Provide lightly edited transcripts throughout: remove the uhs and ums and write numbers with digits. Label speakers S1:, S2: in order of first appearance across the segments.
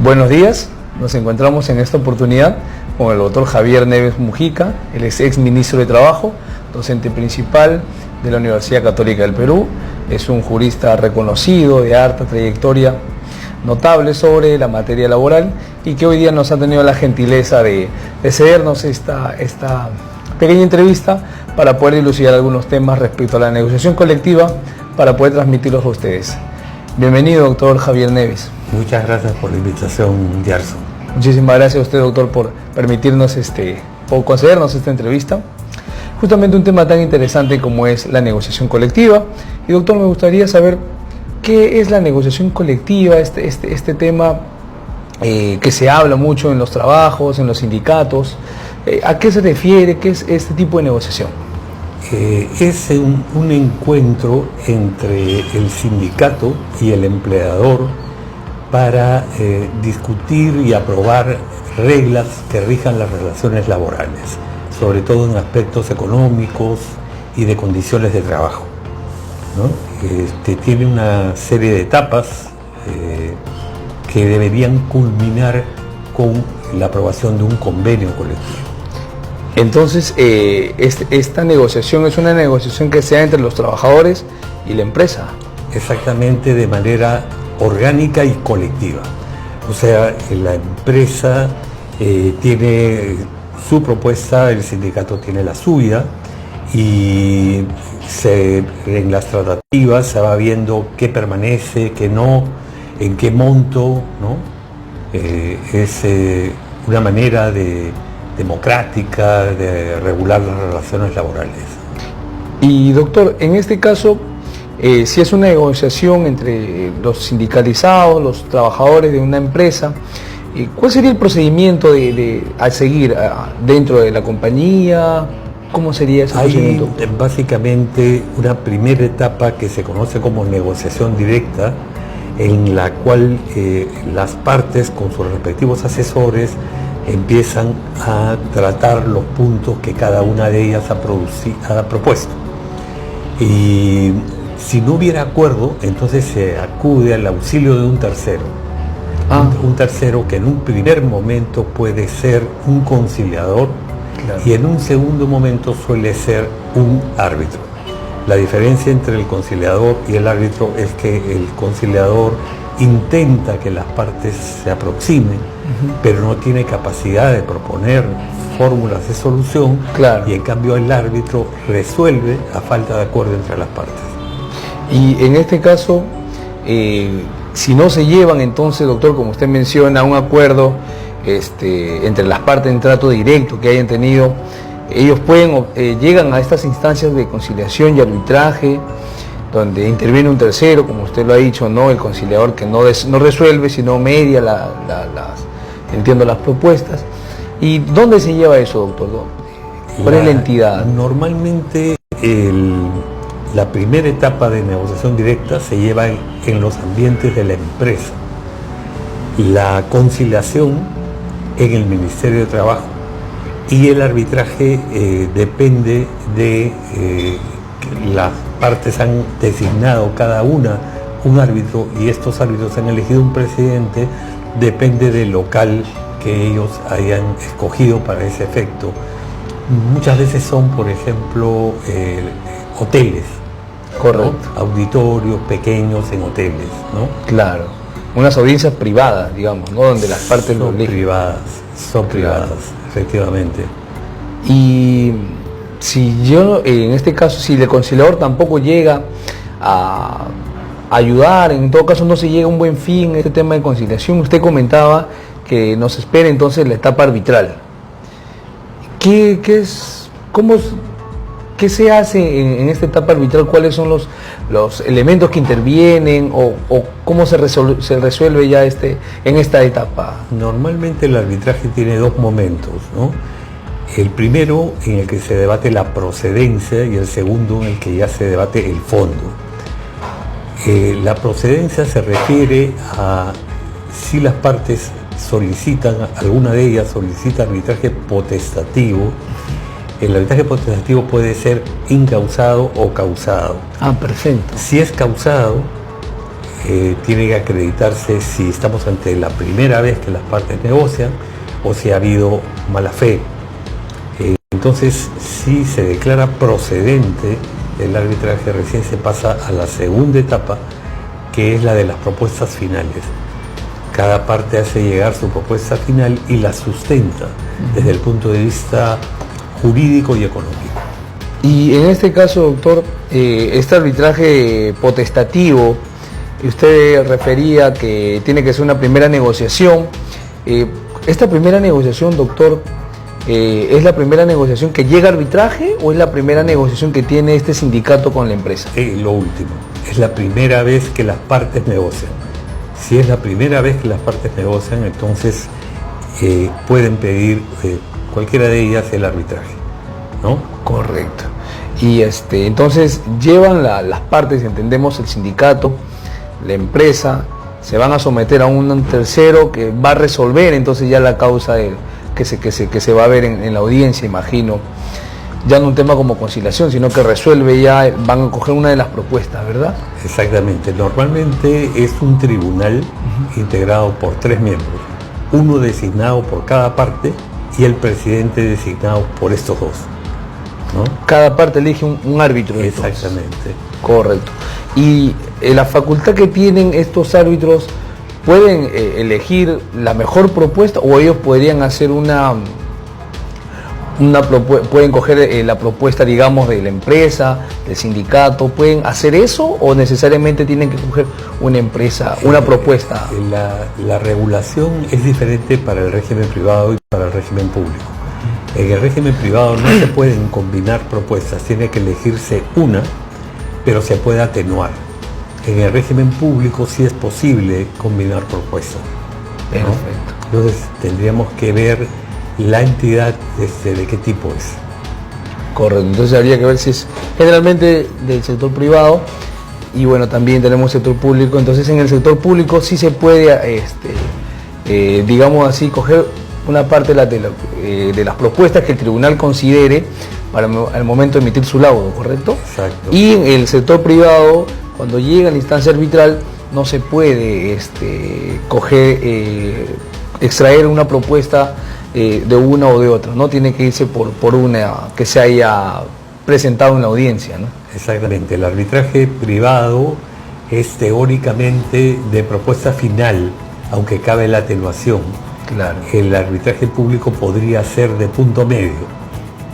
S1: Buenos días, nos encontramos en esta oportunidad con el doctor Javier Neves Mujica. Él es ex ministro de Trabajo, docente principal de la Universidad Católica del Perú. Es un jurista reconocido, de harta trayectoria notable sobre la materia laboral y que hoy día nos ha tenido la gentileza de cedernos esta pequeña entrevista para poder dilucidar algunos temas respecto a la negociación colectiva para poder transmitirlos a ustedes. Bienvenido, doctor Javier Neves.
S2: Muchas gracias por la invitación, Yarson.
S1: Muchísimas gracias a usted, doctor, por permitirnos por concedernos esta entrevista. Justamente un tema tan interesante como es la negociación colectiva. Y doctor, me gustaría saber qué es la negociación colectiva, este tema que se habla mucho en los trabajos, en los sindicatos. ¿A qué se refiere? ¿Qué es este tipo de negociación?
S2: Es un encuentro entre el sindicato y el empleador para discutir y aprobar reglas que rijan las relaciones laborales, sobre todo en aspectos económicos y de condiciones de trabajo, ¿no? Tiene una serie de etapas que deberían culminar con la aprobación de un convenio colectivo.
S1: Entonces, esta negociación es una negociación que se da entre los trabajadores y la empresa.
S2: Exactamente, de manera orgánica y colectiva. O sea, la empresa tiene su propuesta, el sindicato tiene la suya, y en las tratativas se va viendo qué permanece, qué no, en qué monto, ¿no? Es una manera democrática de regular las relaciones laborales.
S1: Y doctor, en este caso, si es una negociación entre los sindicalizados, los trabajadores de una empresa, ¿cuál sería el procedimiento a seguir dentro de la compañía? ¿Cómo sería ese procedimiento?
S2: Hay básicamente una primera etapa que se conoce como negociación directa, en la cual las partes con sus respectivos asesores empiezan a tratar los puntos que cada una de ellas ha propuesto. Y si no hubiera acuerdo, entonces se acude al auxilio de un tercero. Un tercero que en un primer momento puede ser un conciliador, claro, y en un segundo momento suele ser un árbitro. La diferencia entre el conciliador y el árbitro es que el conciliador intenta que las partes se aproximen, pero no tiene capacidad de proponer fórmulas de solución, claro, y en cambio el árbitro resuelve a falta de acuerdo entre las partes.
S1: Y en este caso, si no se llevan entonces, doctor, como usted menciona, un acuerdo entre las partes en trato directo que hayan tenido, ellos llegan a estas instancias de conciliación y arbitraje, donde interviene un tercero, como usted lo ha dicho, ¿no? El conciliador que no resuelve, sino media las propuestas. ¿Y dónde se lleva eso, doctor? ¿Cuál es la entidad?
S2: Normalmente la primera etapa de negociación directa se lleva en los ambientes de la empresa. La conciliación en el Ministerio de Trabajo y el arbitraje depende de las partes han designado cada una un árbitro y estos árbitros han elegido un presidente, depende del local que ellos hayan escogido para ese efecto. Muchas veces son, por ejemplo, hoteles.
S1: Correcto.
S2: ¿No? Auditorios pequeños en hoteles, ¿no?
S1: Claro. Unas audiencias privadas, digamos, ¿no? Donde las partes
S2: son privadas,
S1: claro,
S2: efectivamente.
S1: Y si yo, en este caso, si el conciliador tampoco llega a ayudar, en todo caso no se llega a un buen fin en este tema de conciliación, usted comentaba que nos espera entonces la etapa arbitral. ¿Qué se hace en esta etapa arbitral? ¿Cuáles son los elementos que intervienen o cómo se resuelve ya en esta etapa?
S2: Normalmente el arbitraje tiene dos momentos, ¿no? El primero en el que se debate la procedencia y el segundo en el que ya se debate el fondo. La procedencia se refiere a si las partes alguna de ellas solicita arbitraje potestativo. El arbitraje potestativo puede ser incausado o causado.
S1: Perfecto.
S2: Si es causado, tiene que acreditarse si estamos ante la primera vez que las partes negocian o si ha habido mala fe. Entonces, si se declara procedente el arbitraje, recién se pasa a la segunda etapa, que es la de las propuestas finales. Cada parte hace llegar su propuesta final y la sustenta desde el punto de vista jurídico y económico.
S1: Y en este caso, doctor, este arbitraje potestativo, usted refería que tiene que ser una primera negociación. Esta primera negociación, doctor, ¿es la primera negociación que llega a arbitraje o es la primera negociación que tiene este sindicato con la empresa?
S2: Lo último, es la primera vez que las partes negocian. Si es la primera vez que las partes negocian, entonces pueden pedir cualquiera de ellas el arbitraje, ¿no?
S1: Correcto. Y entonces llevan las partes, entendemos, el sindicato, la empresa, se van a someter a un tercero que va a resolver entonces ya la causa que se va a ver en la audiencia, imagino. Ya no un tema como conciliación, sino que resuelve ya, van a coger una de las propuestas, ¿verdad?
S2: Exactamente. Normalmente es un tribunal integrado por 3 miembros, uno designado por cada parte y el presidente designado por estos 2, ¿no?
S1: Cada parte elige un árbitro.
S2: Exactamente.
S1: Correcto. Y la facultad que tienen estos árbitros, ¿pueden elegir la mejor propuesta o ellos podrían hacer pueden coger la propuesta, digamos, de la empresa, del sindicato? ¿Pueden hacer eso o necesariamente tienen que coger una empresa, una propuesta?
S2: La regulación es diferente para el régimen privado y para el régimen público. En el régimen privado no se pueden combinar propuestas, tiene que elegirse una, pero se puede atenuar. En el régimen público sí es posible combinar propuestas, ¿no?
S1: Perfecto.
S2: Entonces tendríamos que ver la entidad de qué tipo es.
S1: Correcto, entonces habría que ver si es generalmente del sector privado y bueno, también tenemos sector público. Entonces en el sector público sí se puede, digamos así, coger una parte de las propuestas que el tribunal considere para el momento de emitir su laudo, ¿correcto?
S2: Exacto.
S1: Y en el sector privado, cuando llega a la instancia arbitral, no se puede extraer una propuesta de una o de otra, ¿no? Tiene que irse por una que se haya presentado en la audiencia, ¿no?
S2: Exactamente. El arbitraje privado es teóricamente de propuesta final, aunque cabe la atenuación.
S1: Claro.
S2: El arbitraje público podría ser de punto medio,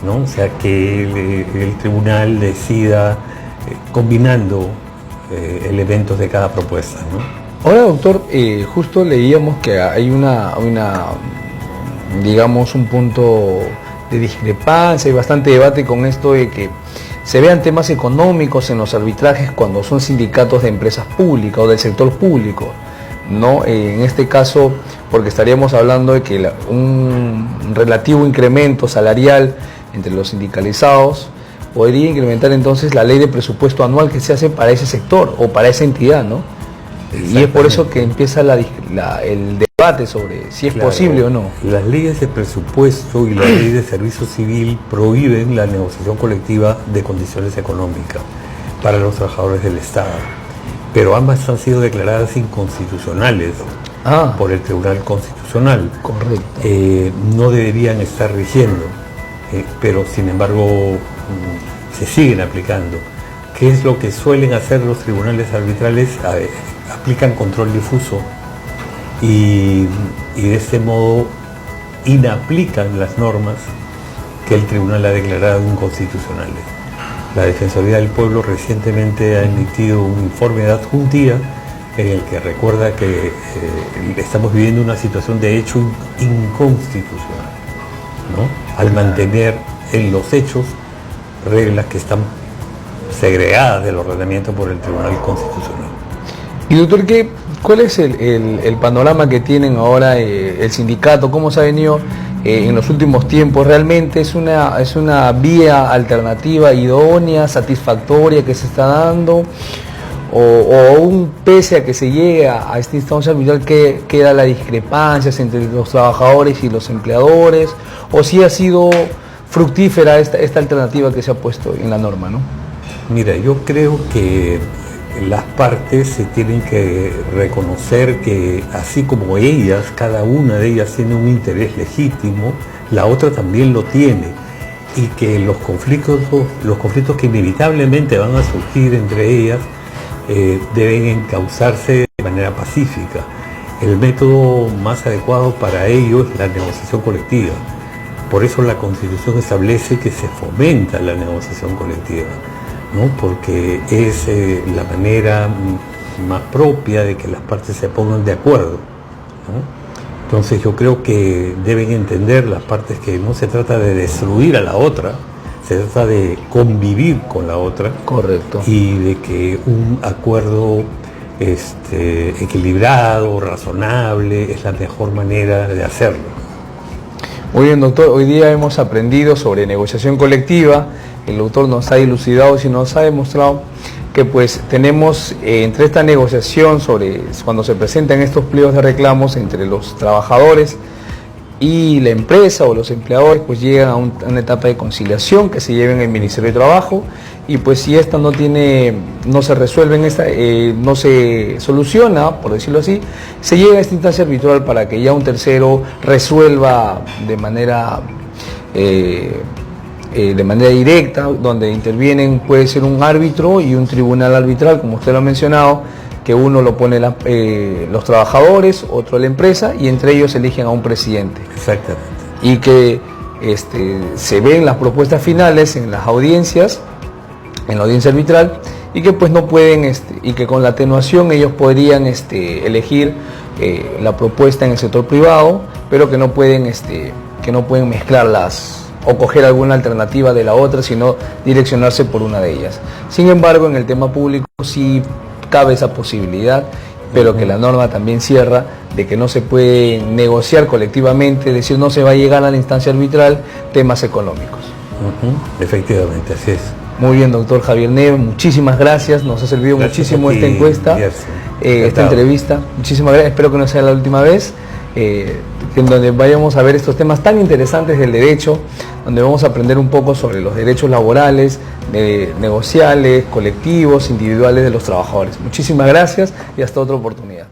S2: ¿no? O sea, que el tribunal decida combinando elementos de cada propuesta, ¿no?
S1: Ahora, doctor, justo leíamos que hay digamos, un punto de discrepancia y bastante debate con esto de que se vean temas económicos en los arbitrajes cuando son sindicatos de empresas públicas o del sector público, ¿no? En este caso, porque estaríamos hablando de que un relativo incremento salarial entre los sindicalizados podría incrementar entonces la ley de presupuesto anual que se hace para ese sector o para esa entidad, ¿no? Y es por eso que empieza el debate sobre si es posible o no.
S2: Las leyes de presupuesto y la ley de servicio civil prohíben la negociación colectiva de condiciones económicas para los trabajadores del Estado, pero ambas han sido declaradas inconstitucionales por el Tribunal Constitucional.
S1: Correcto.
S2: No deberían estar rigiendo, pero sin embargo se siguen aplicando. ¿Qué es lo que suelen hacer los tribunales arbitrales? Aplican control difuso y de este modo inaplican las normas que el tribunal ha declarado inconstitucionales. La Defensoría del Pueblo recientemente ha emitido un informe de adjuntía en el que recuerda que estamos viviendo una situación de hecho inconstitucional, ¿no? Al mantener en los hechos reglas que están segregadas del ordenamiento por el Tribunal Constitucional.
S1: Y doctor, ¿cuál es el panorama que tienen ahora el sindicato? ¿Cómo se ha venido en los últimos tiempos? ¿Realmente es una vía alternativa, idónea, satisfactoria que se está dando? ¿O aún pese a que se llegue a esta instancia arbitral queda la discrepancia entre los trabajadores y los empleadores? ¿O sí ha sido fructífera esta alternativa que se ha puesto en la norma, ¿no?
S2: Mira, yo creo que las partes se tienen que reconocer que así como ellas, cada una de ellas tiene un interés legítimo, la otra también lo tiene, y que los conflictos que inevitablemente van a surgir entre ellas deben encauzarse de manera pacífica. El método más adecuado para ello es la negociación colectiva. Por eso la Constitución establece que se fomenta la negociación colectiva, ¿no? Porque es la manera más propia de que las partes se pongan de acuerdo, ¿no? Entonces yo creo que deben entender las partes que no se trata de destruir a la otra, se trata de convivir con la otra.
S1: Correcto.
S2: Y de que un acuerdo equilibrado, razonable, es la mejor manera de hacerlo.
S1: Muy bien, doctor. Hoy día hemos aprendido sobre negociación colectiva. El doctor nos ha dilucidado y nos ha demostrado que pues tenemos entre esta negociación sobre cuando se presentan estos pliegos de reclamos entre los trabajadores y la empresa o los empleadores, pues llegan a una etapa de conciliación que se lleva en el Ministerio de Trabajo, y pues si esta no se resuelve, no se soluciona, por decirlo así, se llega a esta instancia arbitral para que ya un tercero resuelva de manera directa, donde intervienen, puede ser un árbitro y un tribunal arbitral, como usted lo ha mencionado, que uno lo pone los trabajadores, otro la empresa, y entre ellos eligen a un presidente.
S2: Exactamente.
S1: Y que se ven las propuestas finales en las audiencias, en la audiencia arbitral, y que pues no pueden, y que con la atenuación ellos podrían elegir la propuesta en el sector privado, pero que no pueden mezclarlas o coger alguna alternativa de la otra, sino direccionarse por una de ellas. Sin embargo, en el tema público sí cabe esa posibilidad, pero que la norma también cierra de que no se puede negociar colectivamente, es decir, no se va a llegar a la instancia arbitral temas económicos.
S2: Efectivamente, así es.
S1: Muy bien, doctor Javier Neves, muchísimas gracias, nos ha servido muchísimo esta encuesta, esta entrevista. Muchísimas gracias, espero que no sea la última vez, en donde vayamos a ver estos temas tan interesantes del derecho, donde vamos a aprender un poco sobre los derechos laborales, negociales, colectivos, individuales de los trabajadores. Muchísimas gracias y hasta otra oportunidad.